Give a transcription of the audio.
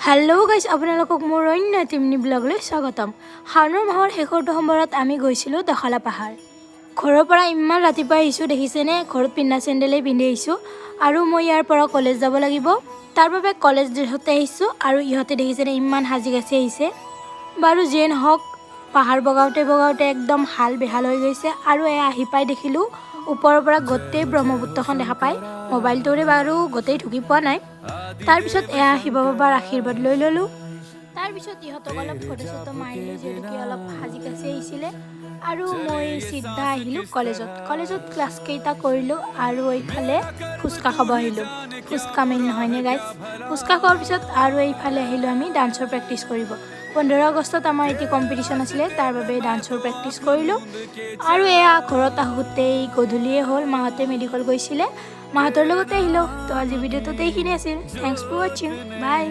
Hello' guys, আপোনালোকক মোৰ অন্য এটিমনি ব্লগলৈ স্বাগতম। শাওনৰ মাহৰ শেষৰটো সময়ত আমি গৈছিলোঁ দখলা পাহাৰ। ঘৰৰ পৰা ইমান ৰাতিপুৱা আহিছোঁ দেখিছেনে, ঘৰত পিন্ধা চেণ্ডেলেই পিন্ধি আহিছোঁ আৰু মই ইয়াৰ পৰা কলেজ যাব লাগিব। তাৰ বাবে কলেজ ড্ৰেছতে আহিছোঁ আৰু ইহঁতে দেখিছেনে ইমান সাজি কাচি আহিছে। বাৰু যিয়ে নহওক, পাহাৰ বগাওঁতে বগাওঁতে একদম হাল বেহাল হৈ গৈছে আৰু আহি পাই দেখিলোঁ ওপৰৰ পৰা গোটেই ব্ৰহ্মপুত্ৰখন দেখা পায়। মোবাইলটোৰে বাৰু গোটেই ঢুকি পোৱা নাই। তাৰপিছত শিৱ বাবাৰ আশীৰ্বাদ লৈ ল'লোঁ। তাৰপিছত ইহঁতক অলপ ফটো চটো মাৰিলোঁ, যিহেতুকে অলপ সাজি কাচি আহিছিলে। আৰু মই চিধা আহিলোঁ কলেজত ক্লাছকেইটা কৰিলোঁ আৰু এইফালে ফুচকা খাব আহিলোঁ। ফুচকা মেইন নহয়নে গাইজ। ফুচকা খোৱাৰ পিছত আৰু এইফালে আহিলোঁ আমি ডান্সৰ প্ৰেক্টিচ কৰিব। 15 আগষ্টত আমাৰ এটি কম্পিটিশ্যন আছিলে, তাৰ বাবে ডান্সৰ প্ৰেক্টিচ কৰিলোঁ। আৰু ঘৰত আহোঁতেই গধূলিয়ে হ'ল, মাহঁতে মেডিকেল গৈছিলে, মাহঁতৰ লগতে আহিলোঁ। তো আজি ভিডিঅ'টোত এইখিনি আছিল। থেংকছ ফৰ ৱাচিং, বাই।